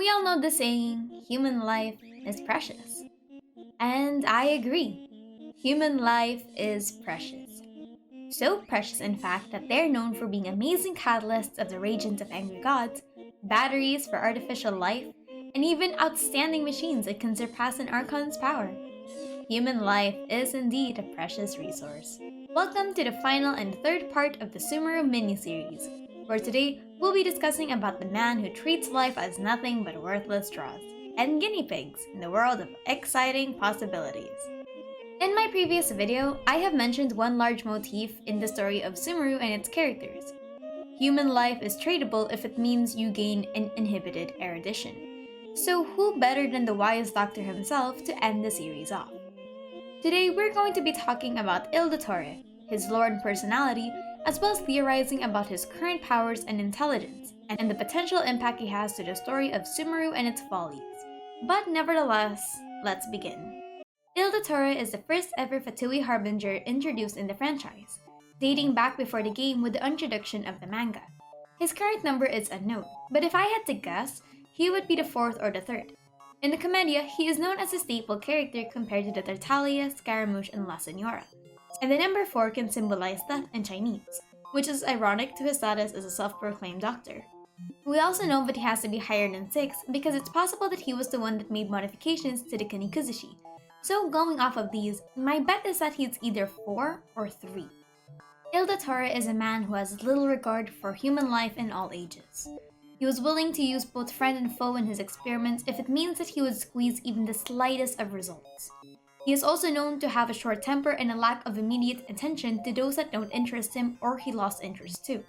We all know the saying, human life is precious. And I agree. Human life is precious. So precious, in fact, that they're known for being amazing catalysts of the rages of angry gods, batteries for artificial life, and even outstanding machines that can surpass an Archon's power. Human life is indeed a precious resource. Welcome to the final and third part of the Sumeru miniseries, where today we'll be discussing about the man who treats life as nothing but worthless straws and guinea pigs in the world of exciting possibilities. In my previous video, I have mentioned one large motif in the story of Sumeru and its characters. Human life is tradable if it means you gain an inhibited erudition. So who better than the wise doctor himself to end the series off? Today we're going to be talking about Dottore, his lore and personality, as well as theorizing about his current powers and intelligence, and the potential impact he has to the story of Sumeru and its follies. But nevertheless, let's begin. Dottore is the first ever Fatui Harbinger introduced in the franchise, dating back before the game with the introduction of the manga. His current number is unknown, but if I had to guess, he would be the fourth or the third. In the Commedia, he is known as a staple character compared to the Tartaglia, Scaramouche, and La Senora, and the number 4 can symbolize death in Chinese, which is ironic to his status as a self-proclaimed doctor. We also know that he has to be higher than 6 because it's possible that he was the one that made modifications to the Kanikuzushi. So going off of these, my bet is that he's either 4 or 3. Dottore is a man who has little regard for human life in all ages. He was willing to use both friend and foe in his experiments if it means that he would squeeze even the slightest of results. He is also known to have a short temper and a lack of immediate attention to those that don't interest him or he lost interest to.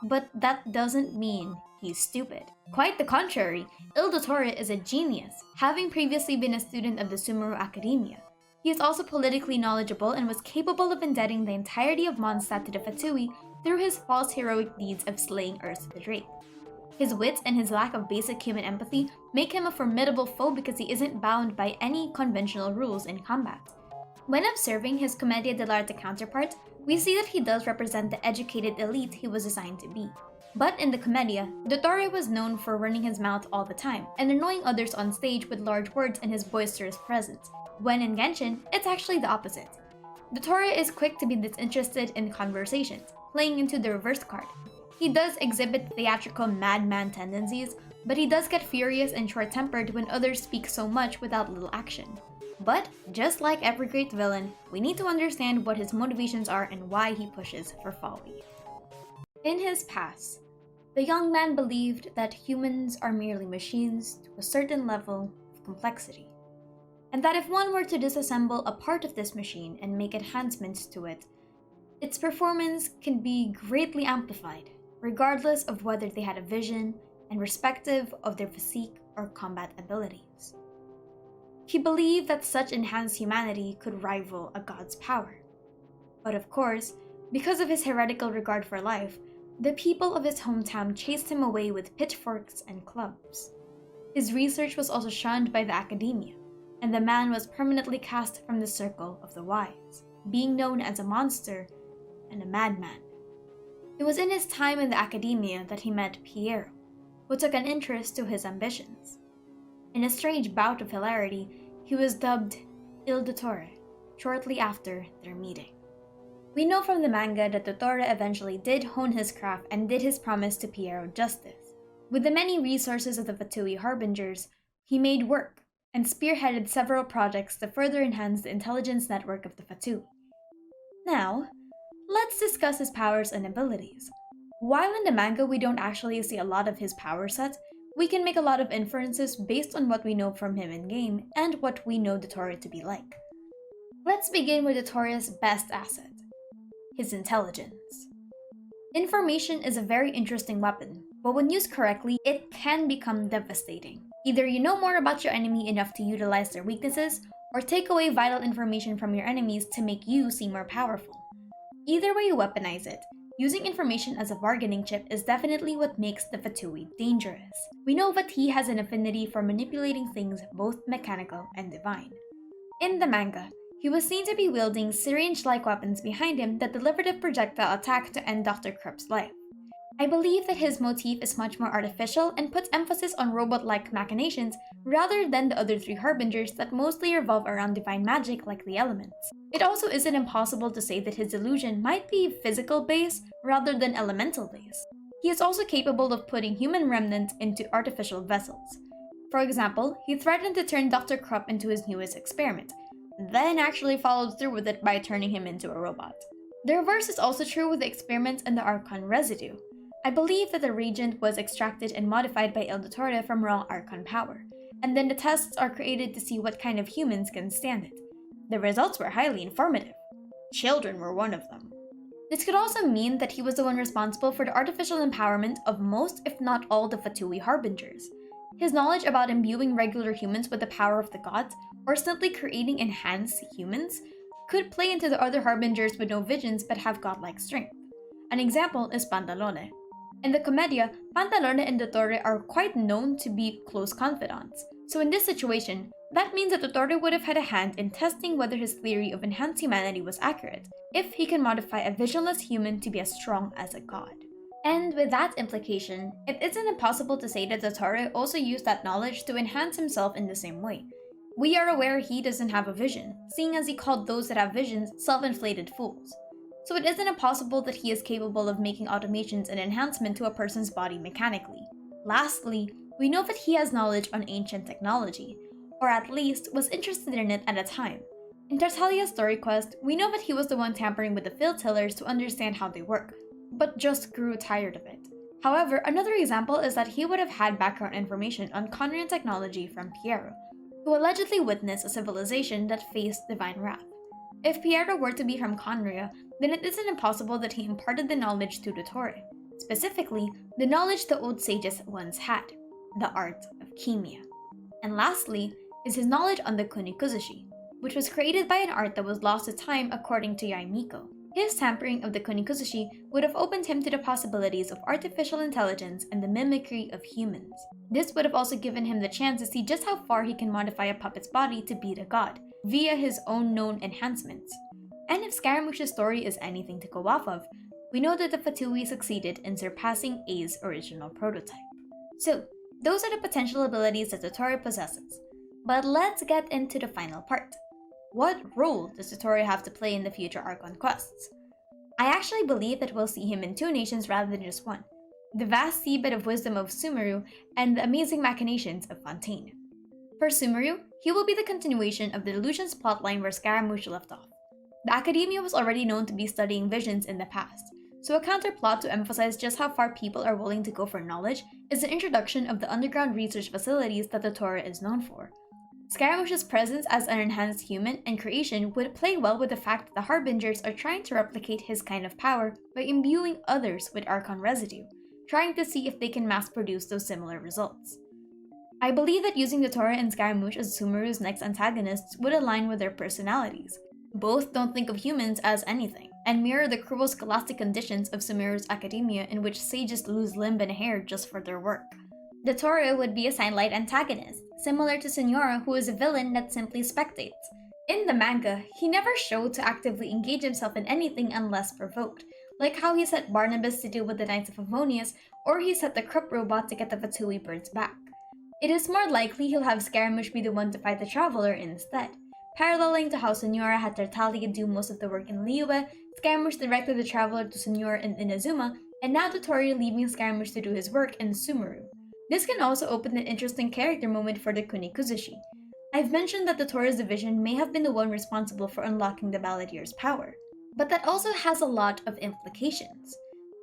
But that doesn't mean he's stupid. Quite the contrary, Dottore is a genius, having previously been a student of the Sumeru Academia. He is also politically knowledgeable and was capable of indebting the entirety of Mondstadt to the Fatui through his false heroic deeds of slaying Ursa the Drake. His wits and his lack of basic human empathy make him a formidable foe because he isn't bound by any conventional rules in combat. When observing his Commedia dell'arte counterpart, we see that he does represent the educated elite he was assigned to be. But in the Commedia, Dottore was known for running his mouth all the time and annoying others on stage with large words and his boisterous presence, when in Genshin, it's actually the opposite. Dottore is quick to be disinterested in conversations, playing into the reverse card. He does exhibit theatrical madman tendencies, but he does get furious and short-tempered when others speak so much without little action. But, just like every great villain, we need to understand what his motivations are and why he pushes for folly. In his past, the young man believed that humans are merely machines to a certain level of complexity, and that if one were to disassemble a part of this machine and make enhancements to it, its performance can be greatly amplified, regardless of whether they had a vision and respective of their physique or combat abilities. He believed that such enhanced humanity could rival a god's power. But of course, because of his heretical regard for life, the people of his hometown chased him away with pitchforks and clubs. His research was also shunned by the academia, and the man was permanently cast from the circle of the wise, being known as a monster and a madman. It was in his time in the academia that he met Piero, who took an interest to his ambitions. In a strange bout of hilarity, he was dubbed Dottore shortly after their meeting. We know from the manga that Dottore eventually did hone his craft and did his promise to Piero justice. With the many resources of the Fatui Harbingers, he made work and spearheaded several projects to further enhance the intelligence network of the Fatui. Now, let's discuss his powers and abilities. While in the manga we don't actually see a lot of his power set, we can make a lot of inferences based on what we know from him in-game and what we know Dottore to be like. Let's begin with Dottore's best asset, his intelligence. Information is a very interesting weapon, but when used correctly, it can become devastating. Either you know more about your enemy enough to utilize their weaknesses, or take away vital information from your enemies to make you seem more powerful. Either way you weaponize it, using information as a bargaining chip is definitely what makes the Fatui dangerous. We know that he has an affinity for manipulating things both mechanical and divine. In the manga, he was seen to be wielding syringe-like weapons behind him that delivered a projectile attack to end Dr. Krupp's life. I believe that his motif is much more artificial and puts emphasis on robot-like machinations rather than the other three harbingers that mostly revolve around divine magic like the elements. It also isn't impossible to say that his illusion might be physical-based rather than elemental-based. He is also capable of putting human remnants into artificial vessels. For example, he threatened to turn Dr. Krupp into his newest experiment, then actually followed through with it by turning him into a robot. The reverse is also true with the experiments in the Archon residue. I believe that the reagent was extracted and modified by Dottore from raw Archon power, and then the tests are created to see what kind of humans can stand it. The results were highly informative. Children were one of them. This could also mean that he was the one responsible for the artificial empowerment of most, if not all, the Fatui Harbingers. His knowledge about imbuing regular humans with the power of the gods, or simply creating enhanced humans, could play into the other Harbingers with no visions but have godlike strength. An example is Pantalone. In the Commedia, Pantalone and Dottore are quite known to be close confidants, so in this situation, that means that Dottore would have had a hand in testing whether his theory of enhanced humanity was accurate, if he can modify a visionless human to be as strong as a god. And with that implication, it isn't impossible to say that Dottore also used that knowledge to enhance himself in the same way. We are aware he doesn't have a vision, seeing as he called those that have visions self-inflated fools. So it isn't impossible that he is capable of making automations an enhancement to a person's body mechanically. Lastly, we know that he has knowledge on ancient technology, or at least was interested in it at a time. In Tartaglia's story quest, we know that he was the one tampering with the field tillers to understand how they work, but just grew tired of it. However, another example is that he would have had background information on Conrian technology from Piero, who allegedly witnessed a civilization that faced divine wrath. If Piero were to be from Conria, then it isn't impossible that he imparted the knowledge to Dottore, specifically, the knowledge the old sages once had, the art of chemia. And lastly, is his knowledge on the Kunikuzushi, which was created by an art that was lost to time according to Yaimiko. His tampering of the Kunikuzushi would have opened him to the possibilities of artificial intelligence and the mimicry of humans. This would have also given him the chance to see just how far he can modify a puppet's body to beat a god, via his own known enhancements. And if Scaramouche's story is anything to go off of, we know that the Fatui succeeded in surpassing A's original prototype. So, those are the potential abilities that Dottore possesses. But let's get into the final part. What role does Dottore have to play in the future Archon quests? I actually believe that we'll see him in two nations rather than just one, the vast seabed of wisdom of Sumeru and the amazing machinations of Fontaine. For Sumeru, he will be the continuation of the Delusions plotline where Scaramouche left off. The Academia was already known to be studying visions in the past, so a counterplot to emphasize just how far people are willing to go for knowledge is the introduction of the underground research facilities that Dottore is known for. Scaramouche's presence as an enhanced human and creation would play well with the fact that the Harbingers are trying to replicate his kind of power by imbuing others with Archon residue, trying to see if they can mass-produce those similar results. I believe that using Dottore and Scaramouche as Sumeru's next antagonists would align with their personalities. Both don't think of humans as anything, and mirror the cruel scholastic conditions of Sumeru's academia in which sages lose limb and hair just for their work. Dottore would be a sidelight antagonist, similar to Signora, who is a villain that simply spectates. In the manga, he never showed to actively engage himself in anything unless provoked, like how he set Barnabas to deal with the Knights of Favonius, or he set the Krupp robot to get the Fatui birds back. It is more likely he'll have Scaramouche be the one to fight the Traveler instead. Paralleling to how Signora had Tartaglia do most of the work in Liyue, Scaramouche directed the Traveler to Signora in Inazuma, and now Dottore leaving Scaramouche to do his work in Sumeru. This can also open an interesting character moment for the Kunikuzushi. I've mentioned that Dottore's division may have been the one responsible for unlocking the Balladeer's power, but that also has a lot of implications.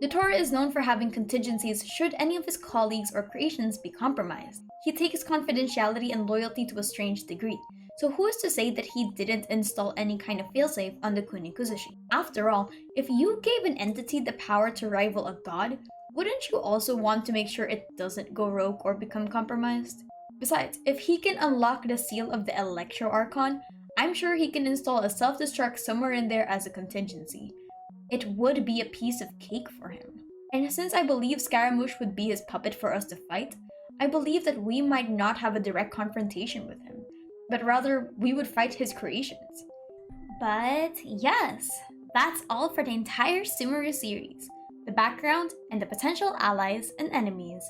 Dottore is known for having contingencies should any of his colleagues or creations be compromised. He takes confidentiality and loyalty to a strange degree, so who is to say that he didn't install any kind of failsafe on the Kunikuzushi? After all, if you gave an entity the power to rival a god, wouldn't you also want to make sure it doesn't go rogue or become compromised? Besides, if he can unlock the seal of the Electro Archon, I'm sure he can install a self-destruct somewhere in there as a contingency. It would be a piece of cake for him. And since I believe Scaramouche would be his puppet for us to fight, I believe that we might not have a direct confrontation with him, but rather we would fight his creations. But yes, that's all for the entire Sumeru series. the background, and the potential allies and enemies.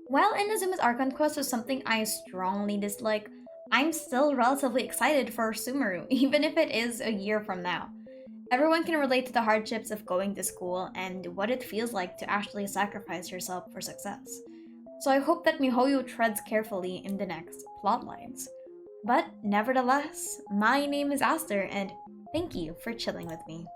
While Inazuma's Archon quest was something I strongly dislike, I'm still relatively excited for Sumeru, even if it is a year from now. Everyone can relate to the hardships of going to school and what it feels like to actually sacrifice yourself for success. So I hope that MiHoYo treads carefully in the next plotlines. But nevertheless, my name is Aster, and thank you for chilling with me.